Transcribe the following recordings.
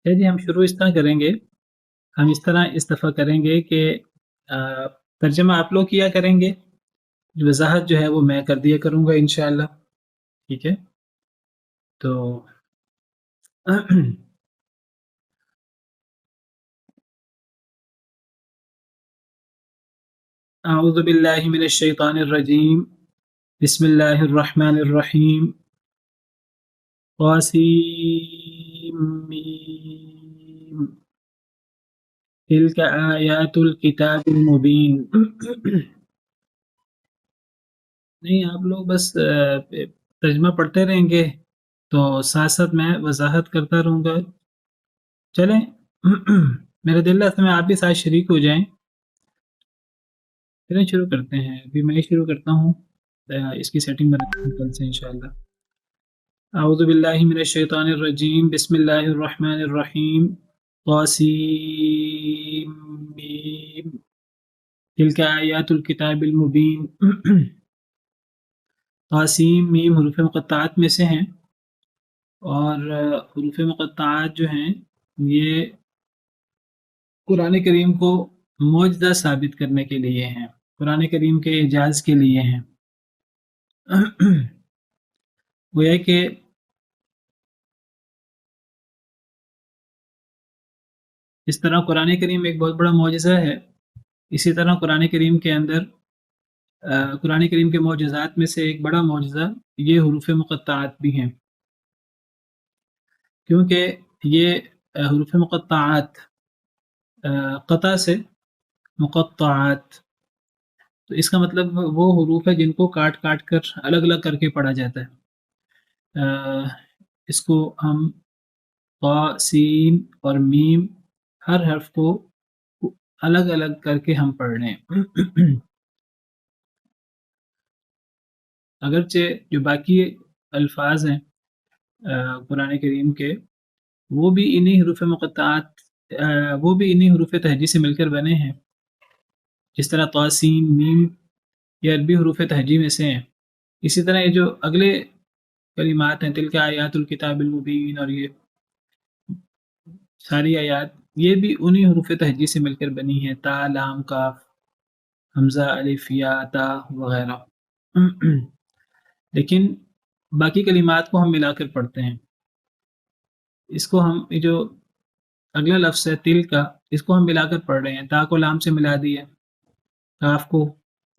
جی ہم شروع اس طرح کریں گے، ہم اس طرح اس دفعہ کریں گے کہ ترجمہ آپ لوگ کیا کریں گے، وضاحت جو ہے وہ میں کر دیا کروں گا انشاءاللہ، ٹھیک ہے؟ تو اعوذ باللہ من الشیطان الرجیم، بسم اللہ الرحمن الرحیم، قاسم تلک آیات الکتاب المبین۔ نہیں آپ لوگ بس ترجمہ پڑھتے رہیں گے تو ساتھ ساتھ میں وضاحت کرتا رہوں گا۔ چلیں میرے دل سے میں آپ بھی ساتھ شریک ہو جائیں، چلیں شروع کرتے ہیں۔ ابھی میں شروع کرتا ہوں، اس کی سیٹنگ بناتے ہیں کل سے انشاءاللہ۔ اعوذ باللہ من الشیطان الرجیم، بسم اللہ الرحمن الرحیم، قاسم تلک آیات الکتاب المبین۔ قاسم میم حروف مقطعات میں سے ہیں، اور حروف مقطعات جو ہیں یہ قرآن کریم کو معجزہ ثابت کرنے کے لیے ہیں، قرآن کریم کے اعجاز کے لیے ہیں۔ گویا کہ اس طرح قرآن کریم ایک بہت بڑا معجزہ ہے، اسی طرح قرآن کریم کے اندر قرآن کریم کے معجزات میں سے ایک بڑا معجزہ یہ حروف مقطعات بھی ہیں، کیونکہ یہ حروف مقطعات قطع سے مقطعات، تو اس کا مطلب وہ حروف ہے جن کو کاٹ کاٹ کر الگ الگ کر کے پڑھا جاتا ہے۔ اس کو ہم طا، سین اور میم ہر حرف کو الگ الگ کر کے ہم پڑھ رہے ہیں۔ اگرچہ جو باقی الفاظ ہیں قرآن کریم کے وہ بھی انہی حروف مقطعات وہ بھی انہی حروف تہجی سے مل کر بنے ہیں، جس طرح طا، سین، میم یہ عربی حروف تہجی میں سے ہیں۔ اسی طرح یہ جو اگلے کلمات ہیں تلک آیات الکتاب المبین اور یہ ساری آیات یہ بھی انہی حروف تہجی سے مل کر بنی ہیں، تا، لام، کاف، حمزہ، الف، یا، تا وغیرہ۔ لیکن باقی کلمات کو ہم ملا کر پڑھتے ہیں۔ اس کو ہم یہ جو اگلا لفظ ہے تل کا، اس کو ہم ملا کر پڑھ رہے ہیں، تا کو لام سے ملا دیا، کاف کو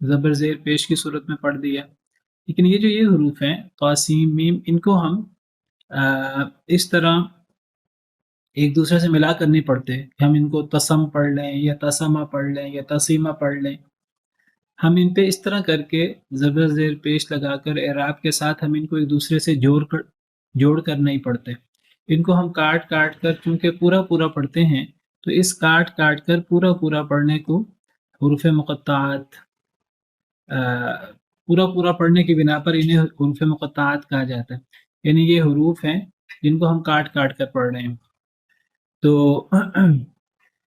زبر زیر پیش کی صورت میں پڑھ دیا۔ لیکن یہ جو یہ حروف ہیں قاسم، میم، ان کو ہم اس طرح ایک دوسرے سے ملا کر نہیں پڑھتے کہ ہم ان کو تسم پڑھ لیں یا تسمہ پڑھ لیں یا تسیمہ پڑھ لیں۔ ہم ان پہ اس طرح کر کے زبر زیر پیش لگا کر اعراب کے ساتھ ہم ان کو ایک دوسرے سے جوڑ کر نہیں پڑھتے، ان کو ہم کاٹ کاٹ کر چونکہ پورا پورا پڑھتے ہیں تو اس کاٹ کاٹ کر پورا پورا پڑھنے کو حروف مقطعات پورا پورا پڑھنے کی بنا پر انہیں حروف مقطعات کہا جاتا ہے، یعنی یہ حروف ہیں جن کو ہم کاٹ کاٹ کر پڑھ رہے ہیں۔ تو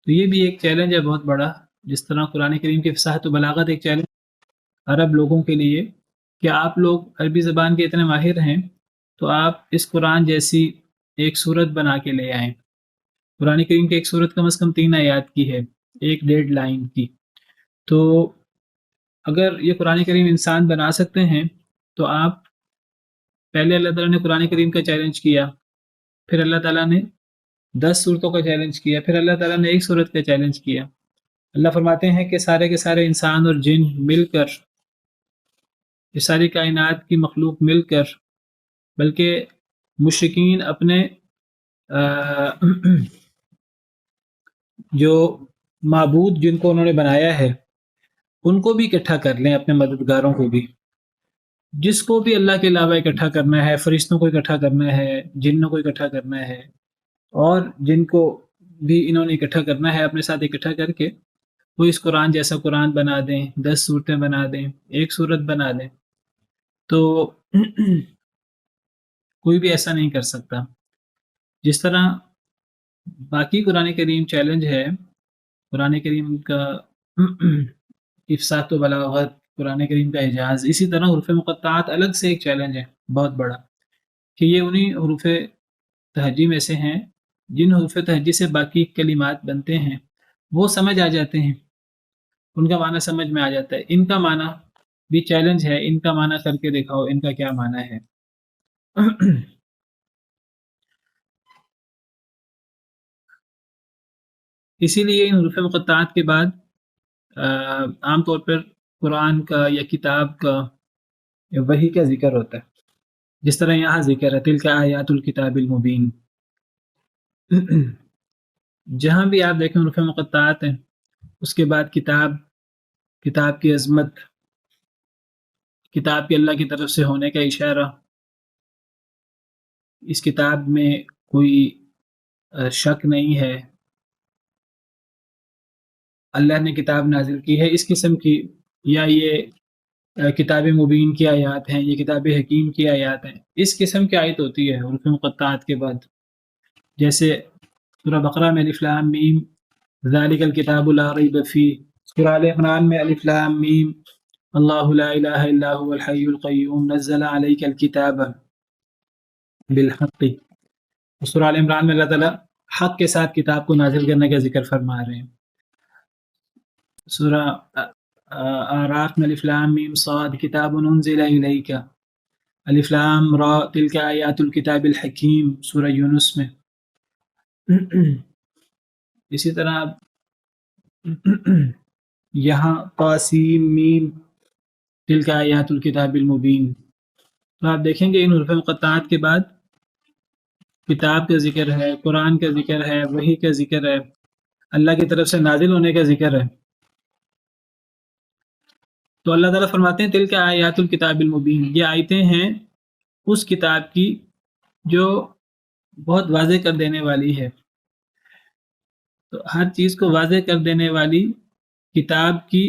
یہ بھی ایک چیلنج ہے بہت بڑا، جس طرح قرآن کریم کی فصاحت و بلاغت ایک چیلنج عرب لوگوں کے لیے کہ آپ لوگ عربی زبان کے اتنے ماہر ہیں تو آپ اس قرآن جیسی ایک صورت بنا کے لے آئیں۔ قرآن کریم کی ایک صورت کم از کم 3 آیات کی ہے، 1.5 لائن کی، تو اگر یہ قرآن کریم انسان بنا سکتے ہیں تو آپ پہلے اللہ تعالیٰ نے قرآن کریم کا چیلنج کیا، پھر اللہ تعالیٰ نے 10 صورتوں کا چیلنج کیا، پھر اللہ تعالیٰ نے ایک صورت کا چیلنج کیا۔ اللہ فرماتے ہیں کہ سارے کے سارے انسان اور جن مل کر، یہ ساری کائنات کی مخلوق مل کر، بلکہ مشرکین اپنے جو معبود جن کو انہوں نے بنایا ہے ان کو بھی اکٹھا کر لیں، اپنے مددگاروں کو بھی، جس کو بھی اللہ کے علاوہ اکٹھا کرنا ہے، فرشتوں کو اکٹھا کرنا ہے، جنوں کو اکٹھا کرنا ہے، اور جن کو بھی انہوں نے اکٹھا کرنا ہے اپنے ساتھ اکٹھا کر کے وہ اس قرآن جیسا قرآن بنا دیں، 10 صورتیں بنا دیں، ایک صورت بنا دیں، تو کوئی بھی ایسا نہیں کر سکتا۔ جس طرح باقی قرآن کریم چیلنج ہے، قرآن کریم کا افصاحت و بلاغت، قرآن کریم کا اعجاز، اسی طرح حروف مقطعات الگ سے ایک چیلنج ہے بہت بڑا، کہ یہ انہی حروف تہجی میں سے ہیں جن حروف تہجی سے باقی کلمات بنتے ہیں وہ سمجھ آ جاتے ہیں، ان کا معنی سمجھ میں آ جاتا ہے۔ ان کا معنی بھی چیلنج ہے، ان کا معنی کر کے دکھاؤ، ان کا کیا معنی ہے۔ اسی لیے ان حروف مقطعات کے بعد عام طور پر قرآن کا یا کتاب کا یا وحی کا ذکر ہوتا ہے، جس طرح یہاں ذکر ہے تلک آیات الکتاب المبین۔ جہاں بھی آپ دیکھیں حروف مقطعات ہیں، اس کے بعد کتاب کی عظمت، کتاب کے اللہ کی طرف سے ہونے کا اشارہ، اس کتاب میں کوئی شک نہیں ہے، اللہ نے کتاب نازل کی ہے اس قسم کی، یا یہ کتاب مبین کی آیات ہیں، یہ کتاب حکیم کی آیات ہیں، اس قسم کی آیت ہوتی ہے حروف مقطعات کے بعد۔ جیسے سورہ بقرہ میں الف لام میم ذالک الکتاب لا ریب فیہ، سورہ آل عمران میں الف لام میم اللہ لا الہ الا هو الحی القیوم نزل علیک الکتاب بالحق، سورہ آل عمران میں اللہ تعالیٰ حق کے ساتھ کتاب کو نازل کرنے کا ذکر فرما رہے ہیں۔ سورہ اعراف میں الف لام میم صاد کتاب انزل الیک، الف لام را تلک آیات الکتاب الحکیم سورہ یونس میں۔ اسی طرح یہاں قاسیم میم تلک آیات الکتاب المبین، تو آپ دیکھیں گے ان حروف مقطعات کے بعد کتاب کا ذکر ہے، قرآن کا ذکر ہے، وحی کا ذکر ہے، اللہ کی طرف سے نازل ہونے کا ذکر ہے۔ تو اللہ تعالیٰ فرماتے ہیں تلک آیات الکتاب المبین، یہ آیتیں ہیں اس کتاب کی جو بہت واضح کر دینے والی ہے۔ تو ہر چیز کو واضح کر دینے والی کتاب کی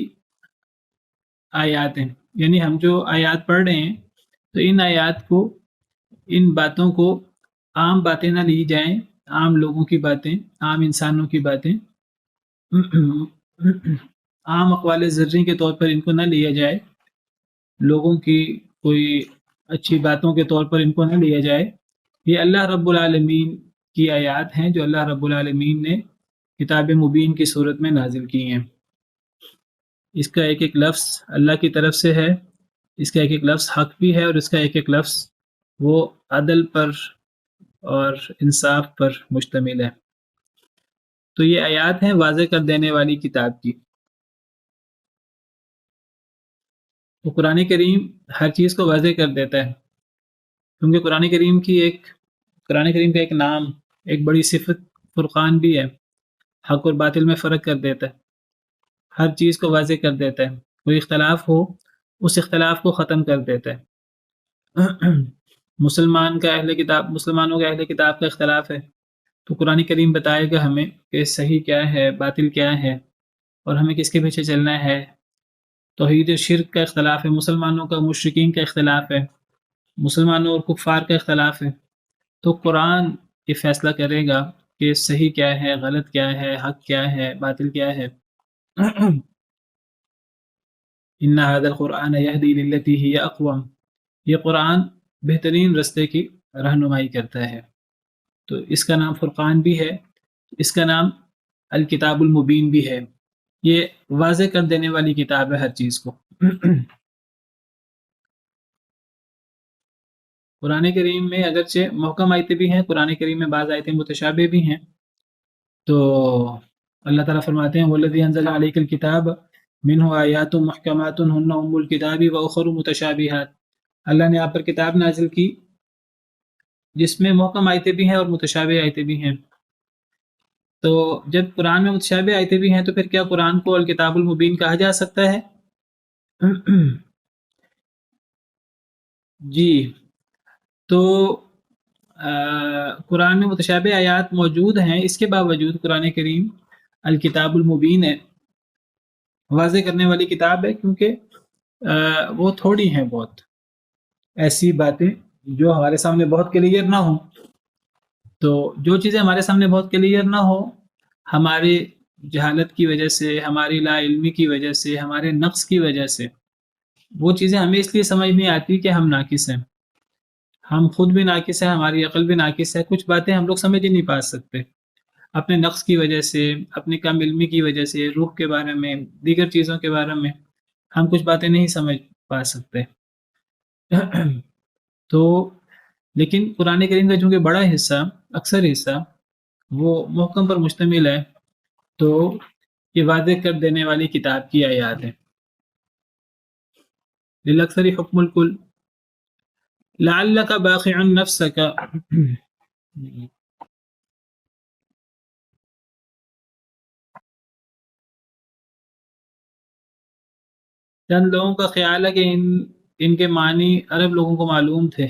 آیات ہیں، یعنی ہم جو آیات پڑھ رہے ہیں تو ان آیات کو، ان باتوں کو عام باتیں نہ لی جائیں، عام لوگوں کی باتیں، عام انسانوں کی باتیں، عام اقوال زرعی کے طور پر ان کو نہ لیا جائے، لوگوں کی کوئی اچھی باتوں کے طور پر ان کو نہ لیا جائے۔ یہ اللہ رب العالمین کی آیات ہیں جو اللہ رب العالمین نے کتاب مبین کی صورت میں نازل کی ہیں۔ اس کا ایک ایک لفظ اللہ کی طرف سے ہے، اس کا ایک ایک لفظ حق بھی ہے، اور اس کا ایک ایک لفظ وہ عدل پر اور انصاف پر مشتمل ہے۔ تو یہ آیات ہیں واضح کر دینے والی کتاب کی۔ تو قرآن کریم ہر چیز کو واضح کر دیتا ہے، کیونکہ قرآن کریم کا ایک نام، ایک بڑی صفت فرقان بھی ہے، حق اور باطل میں فرق کر دیتا ہے، ہر چیز کو واضح کر دیتا ہے، کوئی اختلاف ہو اس اختلاف کو ختم کر دیتا ہے۔ مسلمانوں کا اہل کتاب کا اختلاف ہے تو قرآن کریم بتائے گا ہمیں کہ صحیح کیا ہے، باطل کیا ہے، اور ہمیں کس کے پیچھے چلنا ہے۔ توحید و شرک کا اختلاف ہے، مسلمانوں کا مشرکین کا اختلاف ہے، مسلمانوں اور کفار کا اختلاف ہے، تو قرآن یہ فیصلہ کرے گا کہ صحیح کیا ہے، غلط کیا ہے، حق کیا ہے، باطل کیا ہے۔ ان هذا القرآن يهدي للتي هي اقوم، یہ قرآن بہترین رستے کی رہنمائی کرتا ہے۔ تو اس کا نام فرقان بھی ہے، اس کا نام الکتاب المبین بھی ہے، یہ واضح کر دینے والی کتاب ہے ہر چیز کو۔ قرآن کریم میں اگرچہ محکم آیتیں بھی ہیں، قرآن کریم میں بعض آیتیں متشابہ بھی ہیں، تو اللہ تعالیٰ فرماتے ہیں وَالَّذِي أَنزَلَ عَلَيْكَ الْكِتَابَ مِنْهُ آيَاتٌ مُحْكَمَاتٌ هُنَّ أُمُّ الْكِتَابِ وَأُخَرُ مُتَشَابِهَاتٌ، اللہ نے آپ پر کتاب نازل کی جس میں محکم آیتیں بھی ہیں اور متشابہ آیتیں بھی ہیں۔ تو جب قرآن میں متشابہ آیتیں بھی ہیں تو پھر کیا قرآن کو الکتاب المبین کہا جا سکتا ہے؟ جی، تو قرآن میں متشابہ آیات موجود ہیں، اس کے باوجود قرآن کریم الکتاب المبین ہے، واضح کرنے والی کتاب ہے، کیونکہ وہ تھوڑی ہیں بہت ایسی باتیں جو ہمارے سامنے بہت کلیئر نہ ہوں۔ تو جو چیزیں ہمارے سامنے بہت کلیئر نہ ہو، ہماری جہالت کی وجہ سے، ہماری لا علمی کی وجہ سے، ہمارے نقص کی وجہ سے، وہ چیزیں ہمیں اس لیے سمجھ نہیں آتی کہ ہم ناقص ہیں، ہم خود بھی ناقص ہیں، ہماری عقل بھی ناقص ہے، کچھ باتیں ہم لوگ سمجھ ہی نہیں پا سکتے اپنے نقص کی وجہ سے، اپنی کم علمی کی وجہ سے، روح کے بارے میں، دیگر چیزوں کے بارے میں ہم کچھ باتیں نہیں سمجھ پا سکتے تو لیکن قرآن کریم کا چونکہ بڑا حصہ، اکثر حصہ وہ محکم پر مشتمل ہے، تو یہ واضح کر دینے والی کتاب کی آیات ہے. للأکثر حکم الکل لعلک باخع نفسک چند لوگوں کا خیال ہے کہ ان کے معنی عرب لوگوں کو معلوم تھے.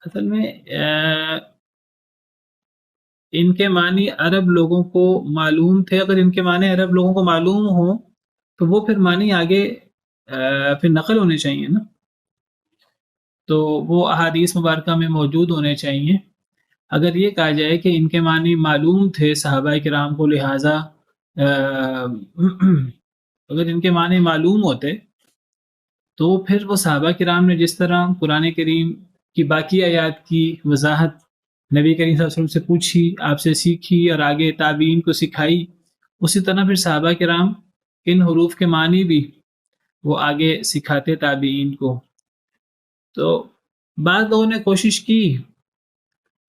اصل میں ان کے معنی عرب لوگوں کو معلوم تھے. اگر ان کے معنی عرب لوگوں کو معلوم ہوں تو وہ پھر معنی آگے پھر نقل ہونے چاہیے نا، تو وہ احادیث مبارکہ میں موجود ہونے چاہیے. اگر یہ کہا جائے کہ ان کے معنی معلوم تھے صحابہ کرام کو، لہٰذا اگر ان کے معنی معلوم ہوتے تو پھر وہ صحابہ کرام نے جس طرح قرآن کریم کی باقی آیات کی وضاحت نبی کریم صلی اللہ علیہ وسلم سے پوچھی، آپ سے سیکھی اور آگے تابعین کو سکھائی، اسی طرح پھر صحابہ کرام ان حروف کے معنی بھی وہ آگے سکھاتے تابعین کو. تو بعض لوگوں نے کوشش کی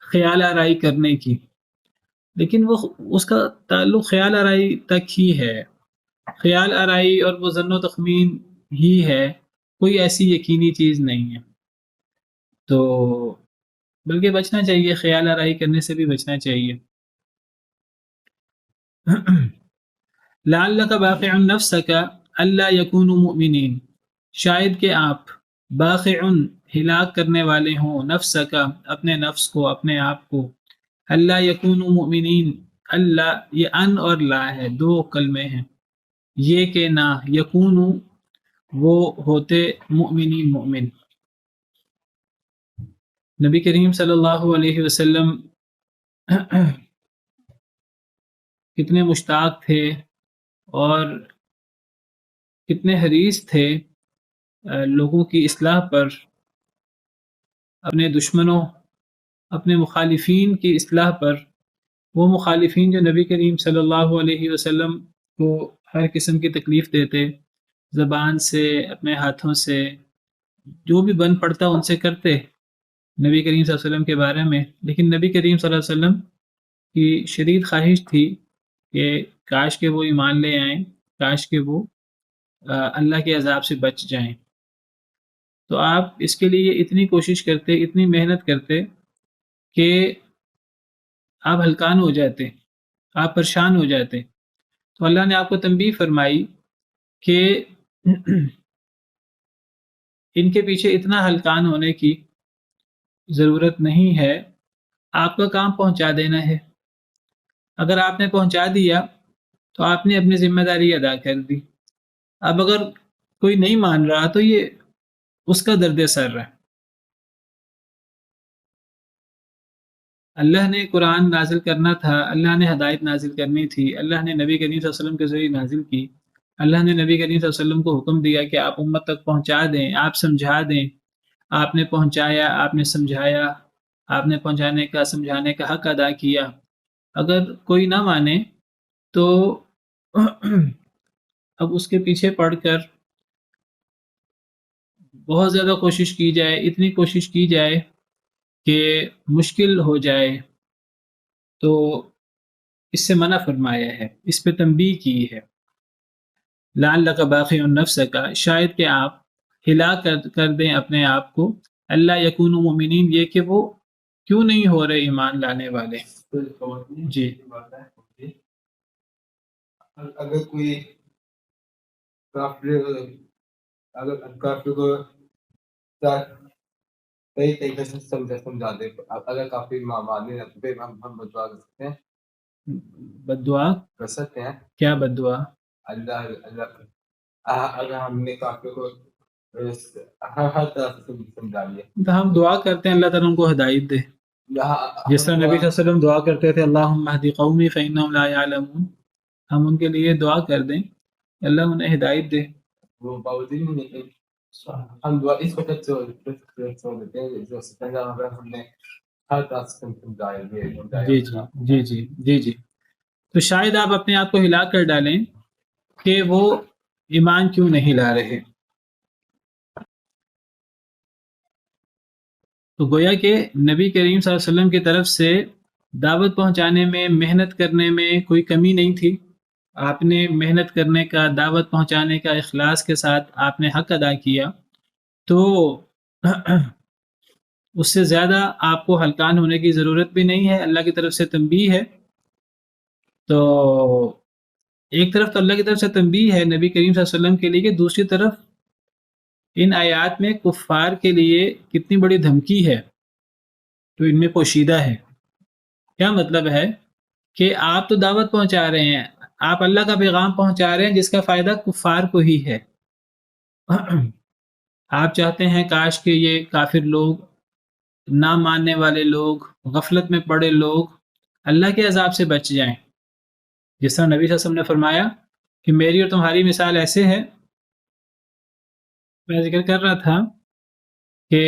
خیال آرائی کرنے کی، لیکن وہ اس کا تعلق خیال آرائی تک ہی ہے. خیال آرائی اور وہ ظن و تخمین ہی ہے، کوئی ایسی یقینی چیز نہیں ہے. تو بلکہ بچنا چاہیے، خیال آرائی کرنے سے بھی بچنا چاہیے. لعلک باخع نفسک الا یکونوا مؤمنین، شاید کہ آپ باخع ہلاک کرنے والے ہوں، نفسک اپنے نفس کو، اپنے آپ کو، الا یکونوا مؤمنین، اللہ یہ ان اور لا ہے، دو کلمے ہیں، یہ کہ نہ یکونوا وہ ہوتے مؤمنین مؤمن. نبی کریم صلی اللہ علیہ وسلم کتنے مشتاق تھے اور کتنے حریص تھے لوگوں کی اصلاح پر، اپنے دشمنوں، اپنے مخالفین کی اصلاح پر. وہ مخالفین جو نبی کریم صلی اللہ علیہ وسلم کو ہر قسم کی تکلیف دیتے، زبان سے، اپنے ہاتھوں سے، جو بھی بن پڑتا ان سے کرتے نبی کریم صلی اللہ علیہ وسلم کے بارے میں. لیکن نبی کریم صلی اللہ علیہ وسلم کی شدید خواہش تھی کہ کاش کہ وہ ایمان لے آئیں، کاش کہ وہ اللہ کے عذاب سے بچ جائیں. تو آپ اس کے لیے اتنی کوشش کرتے، اتنی محنت کرتے کہ آپ ہلکان ہو جاتے، آپ پریشان ہو جاتے. تو اللہ نے آپ کو تنبیہ فرمائی کہ ان کے پیچھے اتنا ہلکان ہونے کی ضرورت نہیں ہے، آپ کا کام پہنچا دینا ہے. اگر آپ نے پہنچا دیا تو آپ نے اپنی ذمہ داری ادا کر دی. اب اگر کوئی نہیں مان رہا تو یہ اس کا درد سر ہے. اللہ نے قرآن نازل کرنا تھا، اللہ نے ہدایت نازل کرنی تھی، اللہ نے نبی کریم صلی اللہ علیہ وسلم کے ذریعے نازل کی. اللہ نے نبی کریم صلی اللہ علیہ وسلم کو حکم دیا کہ آپ امت تک پہنچا دیں، آپ سمجھا دیں. آپ نے پہنچایا، آپ نے سمجھایا، آپ نے پہنچانے کا، سمجھانے کا حق ادا کیا. اگر کوئی نہ مانے تو اب اس کے پیچھے پڑ کر بہت زیادہ کوشش کی جائے، اتنی کوشش کی جائے کہ مشکل ہو جائے، تو اس سے منع فرمایا ہے، اس پہ تنبیہ کی ہے. لعلک باخع نفسک، شاید کہ آپ ہلاک کر دیں اپنے آپ کو، اللہ یکونوا مؤمنین، یہ کہ وہ کیوں نہیں ہو رہے ایمان لانے والے. جی اگر کوئی کافر کو صحیح طریقے سے سمجھا دے، اگر کافی ماننے تو پھر ہم بدعا کر سکتے ہیں. بد دعا کر سکتے ہیں. کیا بد دعا؟ اللہ اگر ہم نے کافی کو ہر طرح سے سمجھا لیا تو ہم دعا کرتے ہیں اللہ تعالیٰ ان کو ہدایت دے، جس طرح نبی صلی اللہ علیہ وسلم دعا کرتے تھے اللہم اہد قومی فانہم لا یعلمون. ہم ان کے لیے دعا کر دیں اللہ انہیں ہدایت دے. وہ باوجود نہیں ہم اس وقت جو دیتے ہیں جو ستنگا ہم نے ہر طرف سے جی جی جی جی جی جی تو شاید آپ اپنے آپ کو ہلا کر ڈالیں کہ وہ ایمان کیوں نہیں لا رہے. تو گویا کہ نبی کریم صلی اللہ علیہ وسلم کی طرف سے دعوت پہنچانے میں محنت کرنے میں کوئی کمی نہیں تھی. آپ نے محنت کرنے کا دعوت پہنچانے کا اخلاص کے ساتھ آپ نے حق ادا کیا تو اس سے زیادہ آپ کو ہلکان ہونے کی ضرورت بھی نہیں ہے. اللہ کی طرف سے تنبیہ ہے. تو ایک طرف تو اللہ کی طرف سے تنبیہ ہے نبی کریم صلی اللہ علیہ وسلم کے لیے کہ دوسری طرف ان آیات میں کفار کے لیے کتنی بڑی دھمکی ہے تو ان میں پوشیدہ ہے. کیا مطلب ہے کہ آپ تو دعوت پہنچا رہے ہیں, آپ اللہ کا پیغام پہنچا رہے ہیں جس کا فائدہ کفار کو ہی ہے. آپ چاہتے ہیں کاش کہ یہ کافر لوگ, نہ ماننے والے لوگ, غفلت میں پڑے لوگ اللہ کے عذاب سے بچ جائیں. جس طرح نبی صلی اللہ علیہ وسلم نے فرمایا کہ میری اور تمہاری مثال ایسے ہے, میں ذکر کر رہا تھا کہ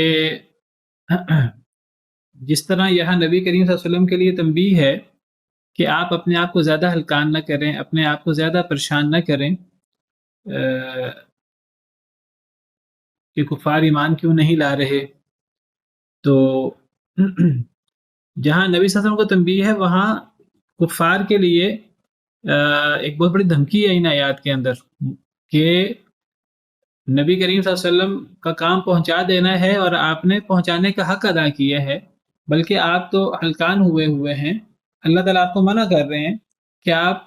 جس طرح یہاں نبی کریم صلی اللہ علیہ وسلم کے لیے تنبیہ ہے کہ آپ اپنے آپ کو زیادہ ہلکان نہ کریں, اپنے آپ کو زیادہ پریشان نہ کریں کہ کفار ایمان کیوں نہیں لا رہے. تو جہاں نبی صلی اللہ علیہ وسلم کو تنبیہ ہے وہاں کفار کے لیے ایک بہت بڑی دھمکی ہے ان آیات کے اندر کہ نبی کریم صلی اللہ علیہ وسلم کا کام پہنچا دینا ہے اور آپ نے پہنچانے کا حق ادا کیا ہے, بلکہ آپ تو ہلکان ہوئے ہیں. اللہ تعالیٰ آپ کو منع کر رہے ہیں کہ آپ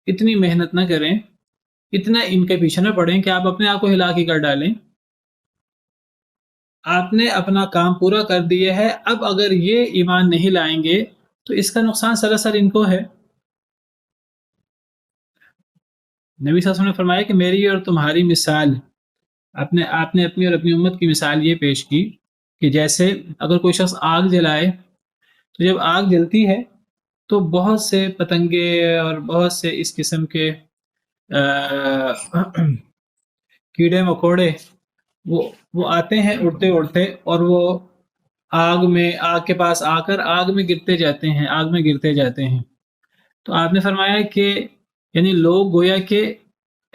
اتنی محنت نہ کریں, اتنا ان کے پیچھے نہ پڑیں کہ آپ اپنے آپ کو ہلا کے کر ڈالیں. آپ نے اپنا کام پورا کر دیا ہے, اب اگر یہ ایمان نہیں لائیں گے تو اس کا نقصان سراسر ان کو ہے. نبی صلی اللہ علیہ وسلم نے فرمایا کہ میری اور تمہاری مثال, آپ نے اپنی اور اپنی امت کی مثال یہ پیش کی کہ جیسے اگر کوئی شخص آگ جلائے تو جب آگ جلتی ہے تو بہت سے پتنگے اور بہت سے اس قسم کے کیڑے مکوڑے وہ آتے ہیں اڑتے اڑتے اور وہ آگ کے پاس آ کر آگ میں گرتے جاتے ہیں. تو آپ نے فرمایا کہ یعنی لوگ گویا کہ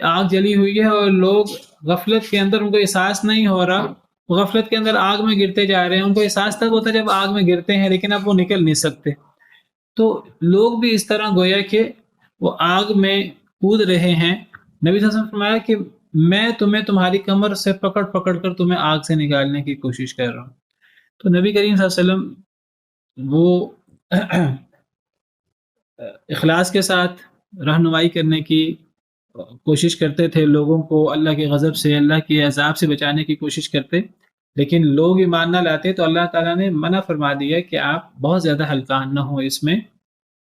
آگ جلی ہوئی ہے اور لوگ غفلت کے اندر, ان کو احساس نہیں ہو رہا, غفلت کے اندر آگ میں گرتے جا رہے ہیں. ان کو احساس تب ہوتا ہے جب آگ میں گرتے ہیں, لیکن اب وہ نکل نہیں سکتے. تو لوگ بھی اس طرح گویا کہ وہ آگ میں کود رہے ہیں. نبی صلی اللہ علیہ وسلم نے فرمایا کہ میں تمہیں تمہاری کمر سے پکڑ کر تمہیں آگ سے نکالنے کی کوشش کر رہا ہوں. تو نبی کریم صلی اللہ علیہ وسلم وہ اخلاص کے ساتھ رہنمائی کرنے کی کوشش کرتے تھے, لوگوں کو اللہ کے غضب سے, اللہ کے عذاب سے بچانے کی کوشش کرتے, لیکن لوگ ایمان نہ لاتے. تو اللہ تعالیٰ نے منع فرما دیا کہ آپ بہت زیادہ ہلکان نہ ہو اس میں,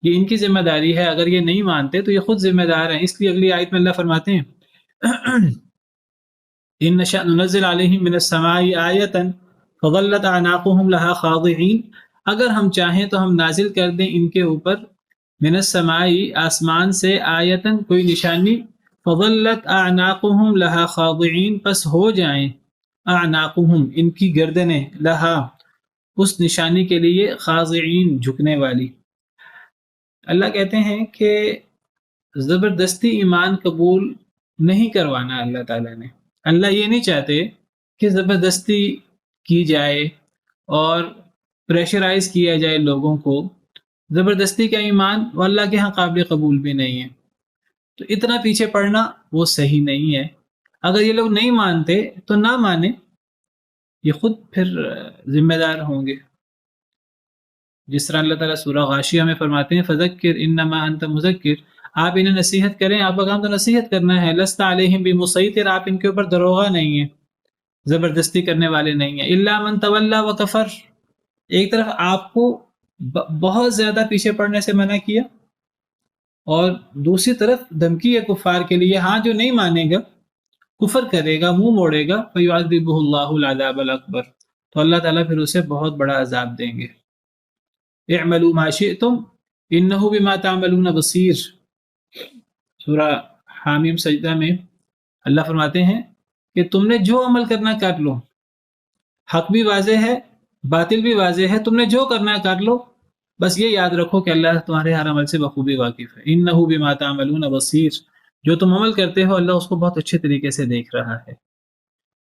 یہ ان کی ذمہ داری ہے. اگر یہ نہیں مانتے تو یہ خود ذمہ دار ہیں. اس لیے اگلی آیت میں اللہ فرماتے ہیں ان نشأ ننزل علیہم من السماء آیۃ فظلت اعناقهم لها خاضعین, اگر ہم چاہیں تو ہم نازل کر دیں ان کے اوپر من السماء آسمان سے آیتن کوئی نشانی, فظلت اعناقهم لها خاضعین پس ہو جائیں اعناقهم ان کی گردنیں لها اس نشانی کے لیے خاضعین جھکنے والی. اللہ کہتے ہیں کہ زبردستی ایمان قبول نہیں کروانا اللہ تعالیٰ نے. اللہ یہ نہیں چاہتے کہ زبردستی کی جائے اور پریشرائز کیا جائے لوگوں کو. زبردستی کا ایمان وہ اللہ کے ہاں قابل قبول بھی نہیں ہے. تو اتنا پیچھے پڑنا وہ صحیح نہیں ہے. اگر یہ لوگ نہیں مانتے تو نہ مانیں, یہ خود پھر ذمہ دار ہوں گے. جس طرح اللہ تعالیٰ سورہ غاشیہ میں فرماتے ہیں فذکر انما انت مذکر, آپ انہیں نصیحت کریں, آپ کا کام تو نصیحت کرنا ہے. لست علیہم بمسیطر, آپ ان کے اوپر دروغہ نہیں ہیں, زبردستی کرنے والے نہیں ہیں. الا من تولی وکفر, ایک طرف آپ کو بہت زیادہ پیچھے پڑنے سے منع کیا اور دوسری طرف دھمکی ہے کفار کے لیے, ہاں جو نہیں مانے گا, کفر کرے گا, منہ موڑے گا, فیعذبہ اللہ العذاب الاکبر, تو اللہ تعالیٰ پھر اسے بہت بڑا عذاب دیں گے. اعملوا ما شئتم انہ بما تعملون بصیر. سورہ حامیم سجدہ میں اللہ فرماتے ہیں کہ تم نے جو عمل کرنا کر لو، حق بھی واضح ہے، باطل بھی واضح ہے، تم نے جو کرنا ہے کر لو، بس یہ یاد رکھو کہ اللہ تمہارے ہر عمل سے بخوبی واقف ہے۔ انہ بما تعملون بصیر، جو تم عمل کرتے ہو اللہ اس کو بہت اچھے طریقے سے دیکھ رہا ہے۔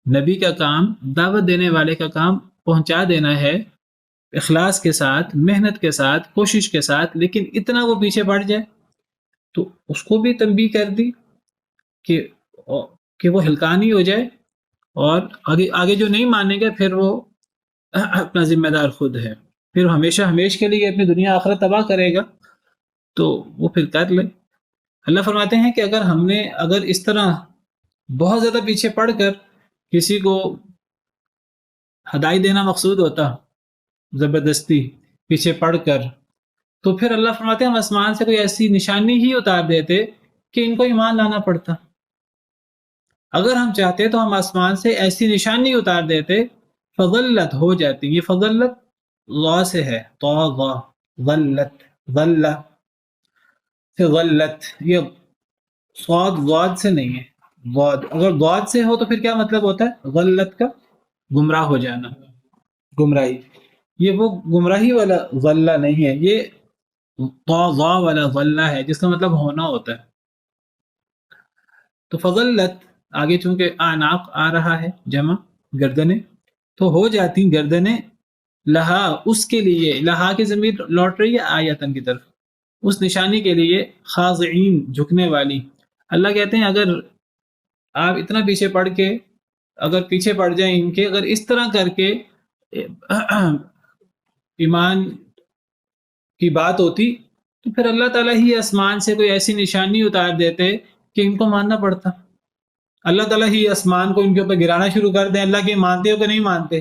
نبی کا کام، دعوت دینے والے کا کام پہنچا دینا ہے اخلاص کے ساتھ، محنت کے ساتھ، کوشش کے ساتھ، لیکن اتنا وہ پیچھے پڑ جائے تو اس کو بھی تنبیہ کر دی کہ وہ ہلکانی ہو جائے، اور آگے جو نہیں مانے گا پھر وہ اپنا ذمہ دار خود ہے، پھر ہمیشہ ہمیش کے لیے اپنی دنیا آخرت تباہ کرے گا، تو وہ پھر کر لے۔ اللہ فرماتے ہیں کہ اگر اس طرح بہت زیادہ پیچھے پڑ کر کسی کو ہدایت دینا مقصود ہوتا، زبردستی پیچھے پڑ کر، تو پھر اللہ فرماتے ہیں ہم آسمان سے کوئی ایسی نشانی ہی اتار دیتے کہ ان کو ایمان لانا پڑتا۔ اگر ہم چاہتے تو ہم آسمان سے ایسی نشانی اتار دیتے، فضلت ہو جاتی، یہ فضلت غا سے ہے، تو غا، ظلت، ظلہ سے غلت، یہ صاد غاد سے نہیں ہے، غاد، اگر غاد سے ہو تو پھر کیا مطلب ہوتا ہے؟ غلط کا گمراہ ہو جانا، گمراہی، یہ وہ گمراہی والا غلہ نہیں ہے، یہ طاغا والا غلہ ہے جس کا مطلب ہونا ہوتا ہے۔ تو فضلت آگے چونکہ آناق آ رہا ہے جمع گردنیں، تو ہو جاتی گردنیں لہا اس کے لیے، لہا کی ضمیر لوٹ رہی ہے آیتن کی طرف، اس نشانی کے لیے، خاضعین جھکنے والی۔ اللہ کہتے ہیں اگر آپ اتنا پیچھے پڑ کے، اگر پیچھے پڑ جائیں ان کے، اگر اس طرح کر کے ایمان کی بات ہوتی تو پھر اللہ تعالیٰ ہی آسمان سے کوئی ایسی نشانی اتار دیتے کہ ان کو ماننا پڑتا۔ اللہ تعالیٰ ہی آسمان کو ان کے اوپر گرانا شروع کر دیں، اللہ کے مانتے ہو کہ نہیں مانتے،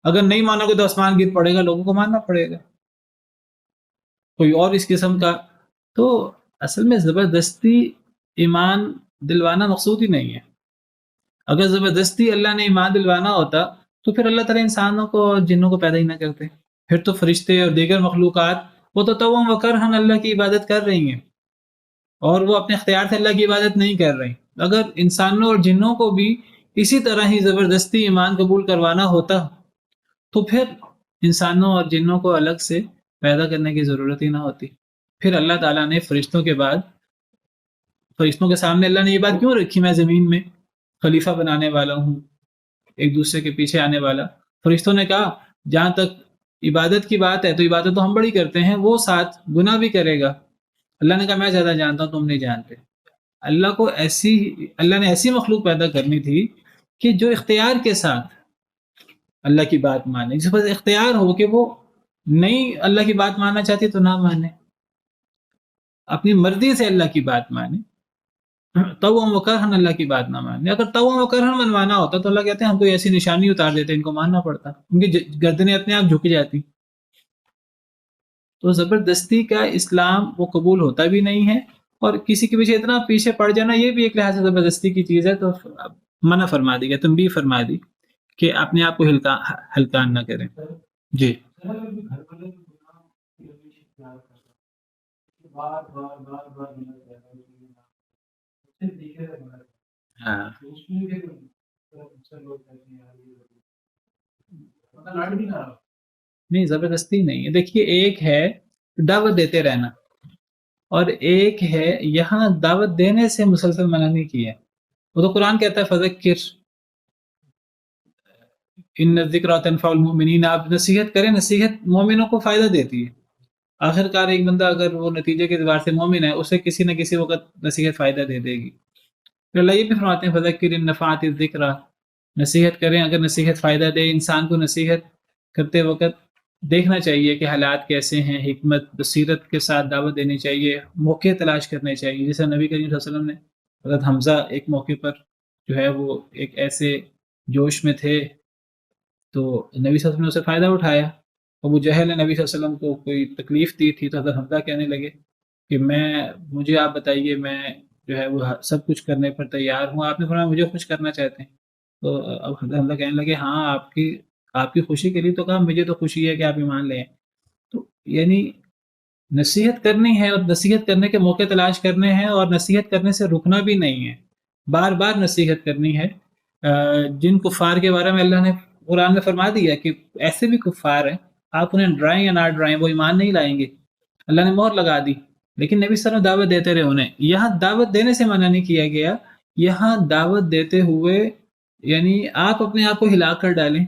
اگر نہیں مانو گے تو آسمان گر پڑے گا، لوگوں کو ماننا پڑے گا، کوئی اور اس قسم کا۔ تو اصل میں زبردستی ایمان دلوانا مقصود ہی نہیں ہے۔ اگر زبردستی اللہ نے ایمان دلوانا ہوتا تو پھر اللہ تعالیٰ انسانوں کو اور جنوں کو پیدا ہی نہ کرتے، پھر تو فرشتے اور دیگر مخلوقات وہ تو توم و کرہن اللہ کی عبادت کر رہی ہیں، اور وہ اپنے اختیار سے اللہ کی عبادت نہیں کر رہی۔ اگر انسانوں اور جنوں کو بھی اسی طرح ہی زبردستی ایمان قبول کروانا ہوتا تو پھر انسانوں اور جنوں کو الگ سے پیدا کرنے کی ضرورت ہی نہ ہوتی۔ پھر اللہ تعالیٰ نے فرشتوں کے سامنے اللہ نے یہ بات کیوں رکھی، میں زمین میں خلیفہ بنانے والا ہوں، ایک دوسرے کے پیچھے آنے والا۔ فرشتوں نے کہا جہاں تک عبادت کی بات ہے تو عبادت تو ہم بڑی کرتے ہیں، وہ ساتھ گناہ بھی کرے گا۔ اللہ نے کہا میں زیادہ جانتا ہوں، تم نہیں جانتے۔ اللہ نے ایسی مخلوق پیدا کرنی تھی کہ جو اختیار کے ساتھ اللہ کی بات مانے، جس پر اختیار ہو کہ وہ نہیں اللہ کی بات ماننا چاہتی تو نہ مانے، اپنی مرضی سے اللہ کی بات مانے، توم و کرہن اللہ کی بات نہ مانے۔ اگر توم و کرہن منوانا ہوتا تو اللہ کہتے ہیں ہم کوئی ایسی نشانی اتار دیتے، ان کو ماننا پڑتا، ان کی گردنیں اپنے آپ جھک جاتی۔ تو زبردستی کا اسلام وہ قبول ہوتا بھی نہیں ہے، اور کسی کے پیچھے اتنا پیچھے پڑ جانا یہ بھی ایک لحاظ سے زبردستی کی چیز ہے۔ تو منع فرما دی گیا، تنبیہ فرما دی کہ اپنے آپ کو ہلکان نہ کریں۔ جی ہاں، نہیں زبردستی نہیں ہے۔ دیکھیے ایک ہے دعوت دیتے رہنا، اور ایک ہے یہاں دعوت دینے سے مسلسل منع نہیں کیا۔ وہ تو قرآن کہتا ہے فذکر ان الذکریٰ تنفع المؤمنین، آپ نصیحت کریں، نصیحت مومنوں کو فائدہ دیتی ہے۔ آخر کار ایک بندہ اگر وہ نتیجے کے اعتبار سے مومن ہے، اسے کسی نہ کسی وقت نصیحت فائدہ دے دے گی۔ پھر اللہ یہ بھی فرماتے ہیں فذکر ان نفعت الذکریٰ، نصیحت کریں اگر نصیحت فائدہ دے۔ انسان کو نصیحت کرتے وقت دیکھنا چاہیے کہ حالات کیسے ہیں، حکمت بصیرت کے ساتھ دعوت دینی چاہیے، موقع تلاش کرنے چاہیے۔ جیسے نبی کریم صلی اللہ علیہ وسلم نے، حضرت حمزہ ایک موقع پر جو ہے وہ ایک ایسے جوش میں تھے تو نبی صلی اللہ علیہ وسلم نے اسے فائدہ اٹھایا۔ ابو جہل نے نبی صلی اللہ علیہ وسلم کو کوئی تکلیف دی تھی تو حضرت حمزہ کہنے لگے کہ مجھے آپ بتائیے، میں جو ہے وہ سب کچھ کرنے پر تیار ہوں، آپ نے فرمایا مجھے خوش کرنا چاہتے ہیں۔ تو اب حضرت حمزہ کہنے لگے ہاں آپ کی خوشی کے لیے تو کہا، مجھے تو خوشی ہے کہ آپ ایمان لیں۔ تو یعنی نصیحت کرنی ہے، اور نصیحت کرنے کے موقع تلاش کرنے ہیں، اور نصیحت کرنے سے رکنا بھی نہیں ہے، بار بار نصیحت کرنی ہے۔ جن کفار کے بارے میں اللہ نے قرآن میں فرما دیا کہ ایسے بھی کفار ہیں، آپ انہیں ڈرائیں یا نہ ڈرائیں وہ ایمان نہیں لائیں گے، اللہ نے مہر لگا دی، لیکن نبی صلی اللہ علیہ وسلم دعوت دیتے رہے انہیں. یہاں دعوت دینے سے منع نہیں کیا گیا، یہاں دعوت دیتے ہوئے یعنی آپ اپنے آپ کو ہلا کر ڈالیں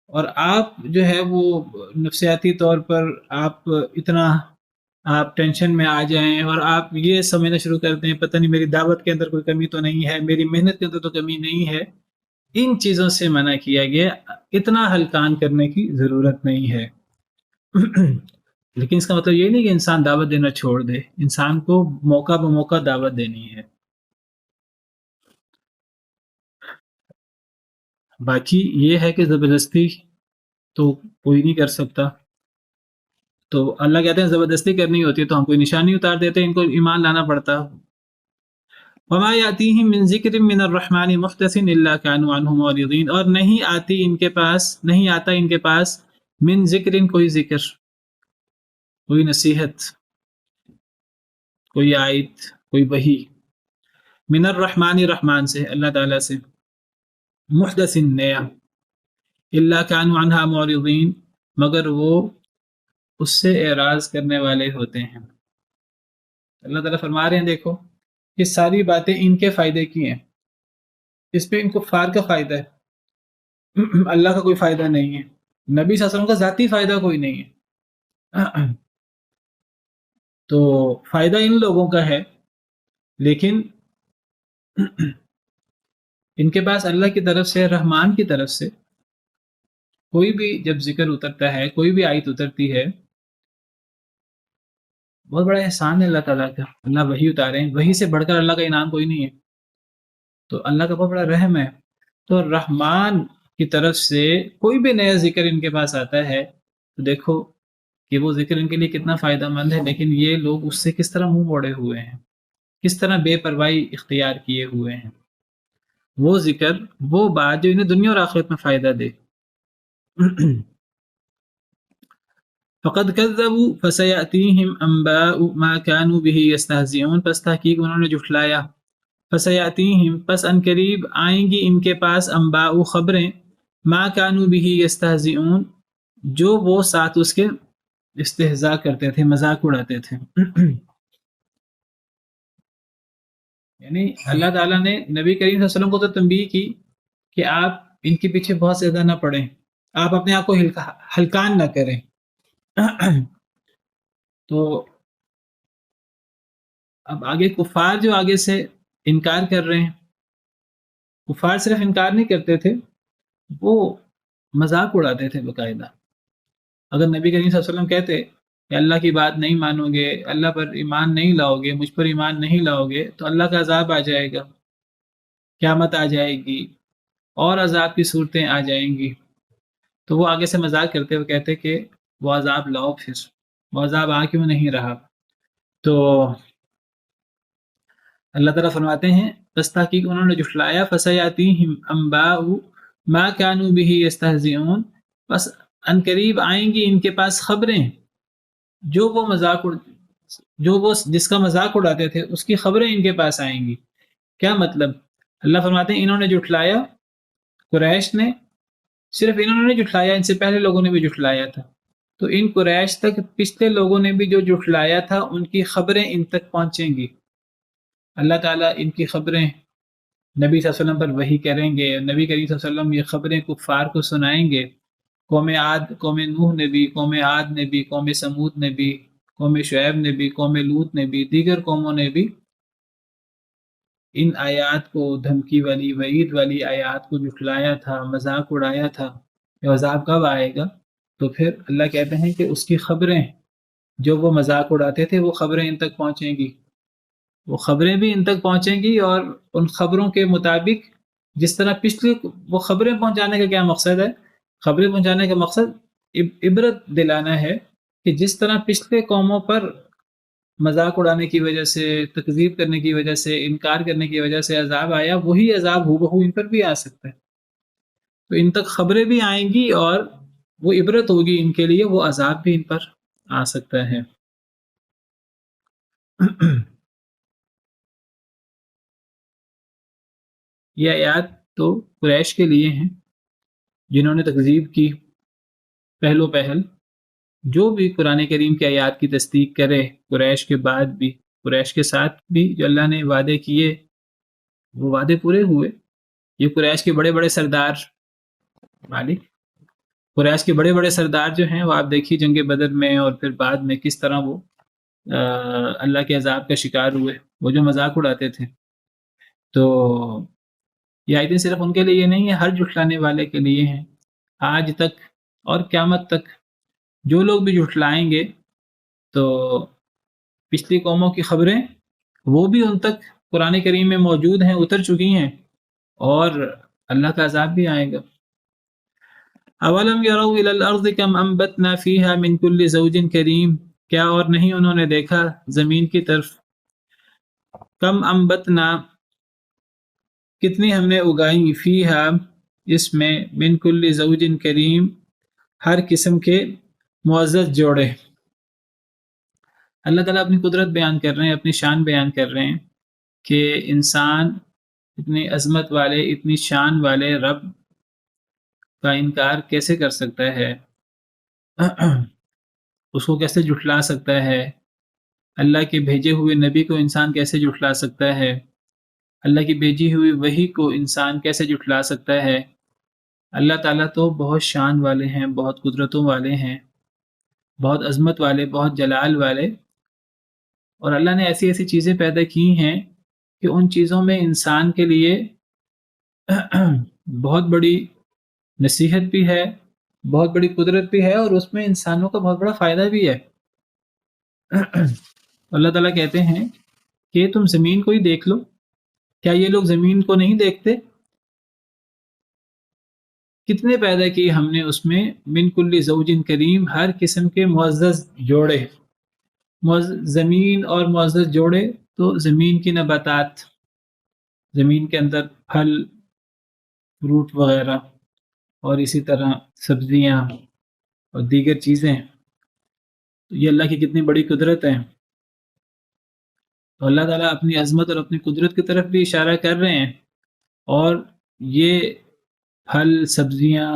اور آپ جو ہے وہ نفسیاتی طور پر آپ اتنا آپ ٹینشن میں آ جائیں اور آپ یہ سمجھنا شروع کر دیں پتہ نہیں میری دعوت کے اندر کوئی کمی تو نہیں ہے، میری محنت کے اندر تو کمی نہیں ہے. ان چیزوں سے منع کیا گیا، اتنا ہلکان کرنے کی ضرورت نہیں ہے. لیکن اس کا مطلب یہ نہیں کہ انسان دعوت دینا چھوڑ دے، انسان کو موقع بہ موقع دعوت دینی ہے. باقی یہ ہے کہ زبردستی تو کوئی نہیں کر سکتا، تو اللہ کہتے ہیں زبردستی کرنی ہوتی ہے تو ہم کوئی نشانی اتار دیتے ہیں، ان کو ایمان لانا پڑتا. وما یاتیہم من ذکر من الرحمن محدث الا كانوا عنه معرضین، اور نہیں آتی ان کے پاس، نہیں آتا ان کے پاس من ذکر، کوئی ذکر، کوئی نصیحت، کوئی آیت، کوئی وحی، من الرحمن، رحمان سے، اللہ تعالیٰ سے، محدث نیا، الا كانوا عنها معرضین، مگر وہ اس سے اعراض کرنے والے ہوتے ہیں. اللہ تعالیٰ فرما رہے ہیں دیکھو یہ ساری باتیں ان کے فائدے کی ہیں، اس پہ ان کفار کا فائدہ ہے، اللہ کا کوئی فائدہ نہیں ہے، نبی صلی اللہ علیہ وسلم کا ذاتی فائدہ کوئی نہیں ہے. تو فائدہ ان لوگوں کا ہے، لیکن ان کے پاس اللہ کی طرف سے، رحمان کی طرف سے کوئی بھی جب ذکر اترتا ہے، کوئی بھی آیت اترتی ہے، بہت بڑا احسان ہے اللہ تعالیٰ کا، اللہ وحی اتارے ہیں، وحی سے بڑھ کر اللہ کا انعام کوئی نہیں ہے، تو اللہ کا بہت بڑا رحم ہے. تو رحمان کی طرف سے کوئی بھی نیا ذکر ان کے پاس آتا ہے تو دیکھو کہ وہ ذکر ان کے لیے کتنا فائدہ مند ہے، لیکن یہ لوگ اس سے کس طرح منہ موڑے ہوئے ہیں، کس طرح بے پرواہی اختیار کیے ہوئے ہیں. وہ ذکر، وہ بات جو انہیں دنیا اور آخرت میں فائدہ دے. فقد كذبوا فسيأتيهم انباء ما كانوا به يستهزئون، پس تحقیق انہوں نے جھٹلایا، فسيأتيهم، پس ان قریب آئیں گی ان کے پاس، انباء خبریں، ما كانوا به يستهزئون، جو وہ ساتھ اس کے استہزاء کرتے تھے، مذاق اڑاتے تھے. یعنی اللہ تعالیٰ نے نبی کریم صلی اللہ علیہ وسلم کو تو تنبیہ کی کہ آپ ان کے پیچھے بہت زیادہ نہ پڑیں، آپ اپنے آپ کو ہلکان نہ کریں. تو اب آگے کفار جو آگے سے انکار کر رہے ہیں، کفار صرف انکار نہیں کرتے تھے، وہ مذاق اڑاتے تھے باقاعدہ. اگر نبی کریم صلی اللہ علیہ وسلم کہتے کہ اللہ کی بات نہیں مانو گے، اللہ پر ایمان نہیں لاؤ گے، مجھ پر ایمان نہیں لاؤ گے تو اللہ کا عذاب آ جائے گا، قیامت آ جائے گی اور عذاب کی صورتیں آ جائیں گی، تو وہ آگے سے مذاق کرتے ہوئے کہتے کہ وہ عذاب لاؤ، پھر وہ عذاب آ کیوں نہیں رہا. تو اللہ تعالیٰ فرماتے ہیں بس تحقیق انہوں نے جھٹلایا، فسیاتیہم انباء ما كانوا به یستہزئون، بس ان قریب آئیں گی ان کے پاس خبریں جو وہ جس کا مذاق اڑاتے تھے، اس کی خبریں ان کے پاس آئیں گی. کیا مطلب؟ اللہ فرماتے ہیں انہوں نے جھٹلایا، قریش نے، صرف انہوں نے جھٹلایا، ان سے پہلے لوگوں نے بھی جھٹلایا تھا، تو ان قریش تک پچھلے لوگوں نے بھی جو جھٹلایا تھا ان کی خبریں ان تک پہنچیں گی. اللہ تعالیٰ ان کی خبریں نبی صلی اللہ علیہ وسلم پر وحی کریں گے، نبی کریم صلی اللہ علیہ وسلم یہ خبریں کفار کو سنائیں گے. قوم عاد، قوم نوح نے بھی، قوم عاد نے بھی، قوم سمود نے بھی، قوم شعیب نے بھی، قوم لوط نے بھی، دیگر قوموں نے بھی ان آیات کو، دھمکی والی، وعید والی آیات کو جھٹلایا تھا، مذاق اڑایا تھا کہ عذاب کب آئے گا. تو پھر اللہ کہتے ہیں کہ اس کی خبریں جو وہ مذاق اڑاتے تھے وہ خبریں ان تک پہنچیں گی، وہ خبریں بھی ان تک پہنچیں گی، اور ان خبروں کے مطابق جس طرح پچھلی، وہ خبریں پہنچانے کا کیا مقصد ہے؟ خبریں پہنچانے کا مقصد عبرت دلانا ہے کہ جس طرح پچھلے قوموں پر مذاق اڑانے کی وجہ سے، تکذیب کرنے کی وجہ سے، انکار کرنے کی وجہ سے عذاب آیا، وہی عذاب ہو بہو ان پر بھی آ سکتا ہے. تو ان تک خبریں بھی آئیں گی اور وہ عبرت ہوگی ان کے لیے، وہ عذاب بھی ان پر آ سکتا ہے. یہ آیات تو قریش کے لیے ہیں جنہوں نے تکذیب کی پہلو پہل. جو بھی قرآن کریم کی آیات کی تصدیق کرے قریش کے بعد بھی، قریش کے ساتھ بھی جو اللہ نے وعدے کیے وہ وعدے پورے ہوئے. یہ قریش کے بڑے بڑے سردار مالک قریش کے بڑے بڑے سردار جو ہیں وہ آپ دیکھیے جنگ بدر میں اور پھر بعد میں کس طرح وہ اللہ کے عذاب کا شکار ہوئے، وہ جو مذاق اڑاتے تھے. تو یہ آیتیں صرف ان کے لیے نہیں ہیں، ہر جھٹلانے والے کے لیے ہیں. آج تک اور قیامت تک جو لوگ بھی جھٹلائیں گے تو پچھلی قوموں کی خبریں وہ بھی ان تک قرآن کریم میں موجود ہیں، اتر چکی ہیں، اور اللہ کا عذاب بھی آئے گا. اولم یروا الی الارض کم انبتنا فیہا من کل زوج کریم، کیا اور نہیں انہوں نے دیکھا زمین کی طرف، کم انبتنا کتنی ہم نے اگائی، فیہا اس میں، من کل زوج کریم ہر قسم کے معزز جوڑے. اللہ تعالیٰ اپنی قدرت بیان کر رہے ہیں، اپنی شان بیان کر رہے ہیں کہ انسان اتنی عظمت والے، اتنی شان والے رب کا انکار کیسے کر سکتا ہے، اس کو کیسے جھٹلا سکتا ہے. اللہ کے بھیجے ہوئے نبی کو انسان کیسے جھٹلا سکتا ہے، اللہ کی بھیجی ہوئی وحی کو انسان کیسے جھٹلا سکتا ہے. اللہ تعالیٰ تو بہت شان والے ہیں، بہت قدرتوں والے ہیں، بہت عظمت والے، بہت جلال والے. اور اللہ نے ایسی ایسی چیزیں پیدا کی ہیں کہ ان چیزوں میں انسان کے لیے بہت بڑی نصیحت بھی ہے، بہت بڑی قدرت بھی ہے، اور اس میں انسانوں کا بہت بڑا فائدہ بھی ہے. اللہ تعالیٰ کہتے ہیں کہ تم زمین کو ہی دیکھ لو، کیا یہ لوگ زمین کو نہیں دیکھتے؟ کتنے پیدا کی ہم نے اس میں، من کل زوج کریم ہر قسم کے معزز جوڑے. زمین اور معزز جوڑے تو زمین کی نباتات، زمین کے اندر پھل فروٹ وغیرہ، اور اسی طرح سبزیاں اور دیگر چیزیں. تو یہ اللہ کی کتنی بڑی قدرت ہے. تو اللہ تعالیٰ اپنی عظمت اور اپنی قدرت کی طرف بھی اشارہ کر رہے ہیں، اور یہ پھل سبزیاں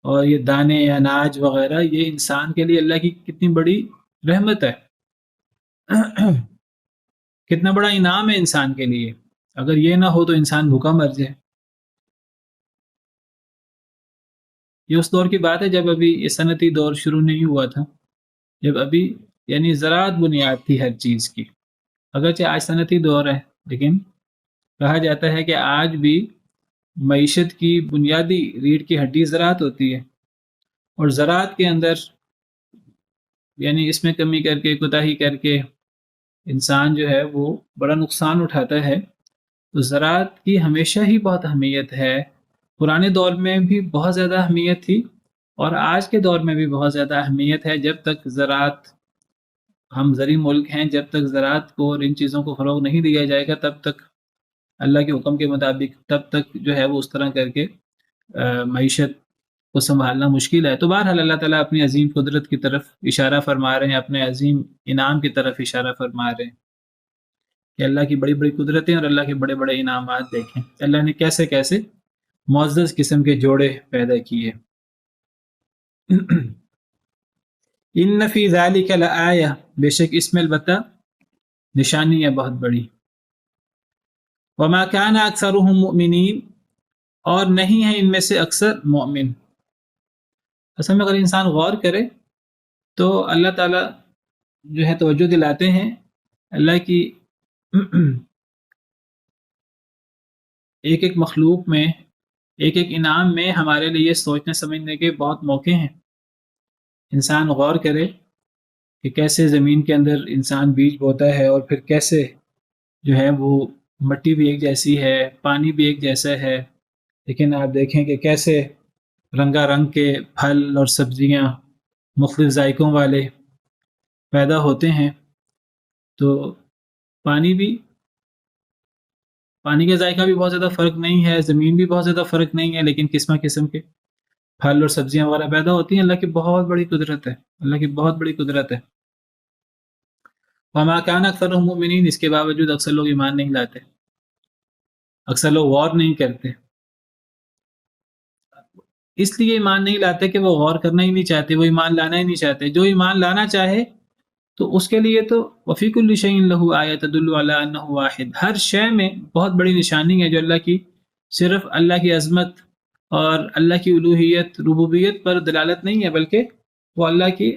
اور یہ دانے اناج وغیرہ یہ انسان کے لیے اللہ کی کتنی بڑی رحمت ہے، کتنا بڑا انعام ہے انسان کے لیے. اگر یہ نہ ہو تو انسان بھوکا مر جائے. یہ اس دور کی بات ہے جب ابھی یہ صنعتی دور شروع نہیں ہوا تھا، جب ابھی یعنی زراعت بنیاد تھی ہر چیز کی. اگرچہ آج صنعتی دور ہے، لیکن کہا جاتا ہے کہ آج بھی معیشت کی بنیادی ریڑھ کی ہڈی زراعت ہوتی ہے، اور زراعت کے اندر یعنی اس میں کمی کر کے، کوتاہی کر کے انسان جو ہے وہ بڑا نقصان اٹھاتا ہے. تو زراعت کی ہمیشہ ہی بہت اہمیت ہے، پرانے دور میں بھی بہت زیادہ اہمیت تھی، اور آج کے دور میں بھی بہت زیادہ اہمیت ہے. جب تک زراعت، ہم زرعی ملک ہیں، جب تک زراعت کو اور ان چیزوں کو فروغ نہیں دیا جائے گا تب تک اللہ کے حکم کے مطابق، تب تک جو ہے وہ اس طرح کر کے معیشت کو سنبھالنا مشکل ہے. تو بہرحال اللہ تعالیٰ اپنی عظیم قدرت کی طرف اشارہ فرما رہے ہیں، اپنے عظیم انعام کی طرف اشارہ فرما رہے ہیں کہ اللہ کی بڑی بڑی قدرتیں اور اللہ کے بڑے بڑے انعامات دیکھیں، اللہ نے کیسے کیسے معزز قسم کے جوڑے پیدا کیے. ان فی ذلک لآیہ، بے شک اس میں البتہ نشانی ہے بہت بڑی. وما کان اکثرهم مؤمنین، اور نہیں ہے ان میں سے اکثر مؤمن. اصل میں اگر انسان غور کرے تو اللہ تعالیٰ جو ہے توجہ دلاتے ہیں اللہ کی ایک ایک مخلوق میں، ایک ایک انعام میں ہمارے لیے سوچنے سمجھنے کے بہت موقع ہیں. انسان غور کرے کہ کیسے زمین کے اندر انسان بیج بوتا ہے، اور پھر کیسے جو ہے وہ مٹی بھی ایک جیسی ہے، پانی بھی ایک جیسا ہے، لیکن آپ دیکھیں کہ کیسے رنگا رنگ کے پھل اور سبزیاں مختلف ذائقوں والے پیدا ہوتے ہیں. تو پانی کا ذائقہ بھی بہت زیادہ فرق نہیں ہے، زمین بھی بہت زیادہ فرق نہیں ہے، لیکن قسم قسم کے پھل اور سبزیاں وغیرہ پیدا ہوتی ہیں. اللہ کی بہت بڑی قدرت ہے، اللہ کی بہت بڑی قدرت ہے. وما کان اکثرهم مؤمنین، اس کے باوجود اکثر لوگ ایمان نہیں لاتے، اکثر لوگ غور نہیں کرتے. اس لیے ایمان نہیں لاتے کہ وہ غور کرنا ہی نہیں چاہتے، وہ ایمان لانا ہی نہیں چاہتے. جو ایمان لانا چاہے تو اس کے لیے تو وفی کل شیء لہ آیۃ تدل علی انہ واحد، ہر شے میں بہت بڑی نشانی ہے جو اللہ کی، صرف اللہ کی عظمت اور اللہ کی الوہیت ربوبیت پر دلالت نہیں ہے، بلکہ وہ اللہ کی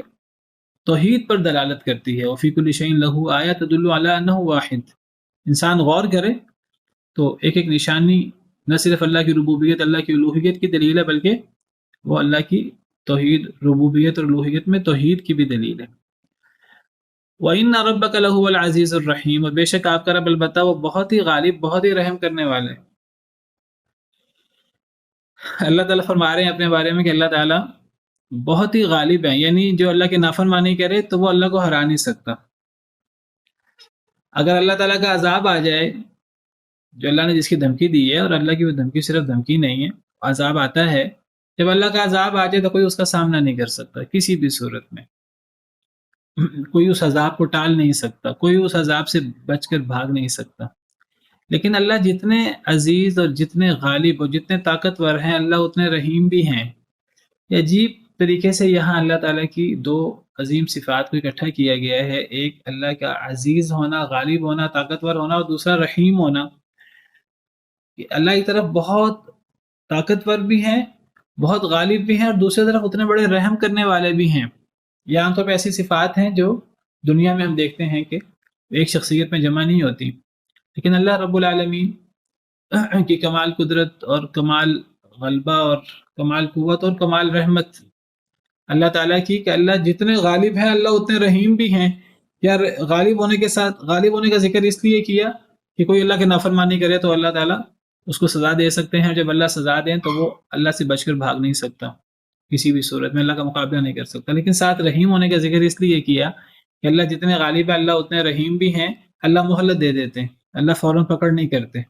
توحید پر دلالت کرتی ہے. وفی کل شیء لہ آیۃ تدل علی انہ واحد. انسان غور کرے تو ایک ایک نشانی نہ صرف اللہ کی ربوبیت اللہ کی الوہیت کی دلیل ہے، بلکہ وہ اللہ کی توحید ربوبیت اور الوہیت میں توحید کی بھی دلیل ہے. وَإِنَّ رَبَّكَ لَهُوَ الْعَزِيزُ الرَّحِيمُ، اور بے شک آپ کا رب البتہ وہ بہت ہی غالب بہت ہی رحم کرنے والے. اللہ تعالیٰ فرما رہے ہیں اپنے بارے میں کہ اللہ تعالیٰ بہت ہی غالب ہیں، یعنی جو اللہ کی نافرمانی کرے تو وہ اللہ کو ہرا نہیں سکتا. اگر اللہ تعالیٰ کا عذاب آ جائے، جو اللہ نے جس کی دھمکی دی ہے، اور اللہ کی وہ دھمکی صرف دھمکی نہیں ہے، عذاب آتا ہے، جب اللہ کا عذاب آ جائے تو کوئی اس کا سامنا نہیں کر سکتا کسی بھی صورت میں. کوئی اس عذاب کو ٹال نہیں سکتا، کوئی اس عذاب سے بچ کر بھاگ نہیں سکتا. لیکن اللہ جتنے عزیز اور جتنے غالب اور جتنے طاقتور ہیں، اللہ اتنے رحیم بھی ہیں. یہ عجیب طریقے سے یہاں اللہ تعالیٰ کی دو عظیم صفات کو اکٹھا کیا گیا ہے، ایک اللہ کا عزیز ہونا، غالب ہونا، طاقتور ہونا، اور دوسرا رحیم ہونا. کہ اللہ کی طرف بہت طاقتور بھی ہیں، بہت غالب بھی ہیں، اور دوسری طرف اتنے بڑے رحم کرنے والے بھی ہیں. یہ عام طور پہ ایسی صفات ہیں جو دنیا میں ہم دیکھتے ہیں کہ ایک شخصیت میں جمع نہیں ہوتی، لیکن اللہ رب العالمین کی کمال قدرت اور کمال غلبہ اور کمال قوت اور کمال رحمت اللہ تعالیٰ کی، کہ اللہ جتنے غالب ہیں اللہ اتنے رحیم بھی ہیں. یا غالب ہونے کے ساتھ غالب ہونے کا ذکر اس لیے کیا کہ کوئی اللہ کی نافرمانی کرے تو اللہ تعالیٰ اس کو سزا دے سکتے ہیں، جب اللہ سزا دیں تو وہ اللہ سے بچ کر بھاگ نہیں سکتا، کسی بھی صورت میں اللہ کا مقابلہ نہیں کر سکتا. لیکن ساتھ رحیم ہونے کا ذکر اس لیے کیا کہ اللہ جتنے غالب ہیں اللہ اتنے رحیم بھی ہیں. اللہ مہلت دے دیتے ہیں، اللہ فوراً پکڑ نہیں کرتے.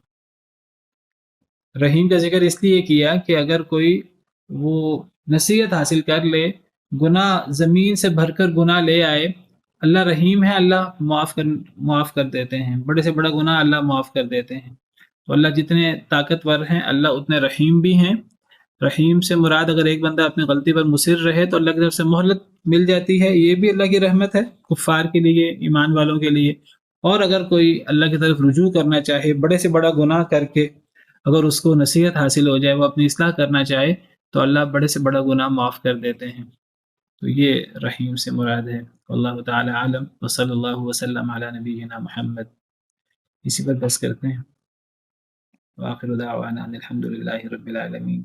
رحیم کا ذکر اس لیے کیا کہ اگر کوئی وہ نصیحت حاصل کر لے، گناہ زمین سے بھر کر گناہ لے آئے، اللہ رحیم ہے، اللہ معاف کر دیتے ہیں، بڑے سے بڑا گناہ اللہ معاف کر دیتے ہیں. تو اللہ جتنے طاقتور ہیں اللہ اتنے رحیم بھی ہیں. رحیم سے مراد اگر ایک بندہ اپنی غلطی پر مصر رہے تو اللہ کی طرف سے مہلت مل جاتی ہے، یہ بھی اللہ کی رحمت ہے کفار کے لیے، ایمان والوں کے لیے. اور اگر کوئی اللہ کی طرف رجوع کرنا چاہے، بڑے سے بڑا گناہ کر کے اگر اس کو نصیحت حاصل ہو جائے، وہ اپنی اصلاح کرنا چاہے تو اللہ بڑے سے بڑا گناہ معاف کر دیتے ہیں. تو یہ رحیم سے مراد ہے. اللہ تعالی عالم، وصلی اللہ وسلم علی نبینا محمد. اسی پر بس کرتے ہیں. وآخر دعوانا ان الحمد للہ رب العالمین.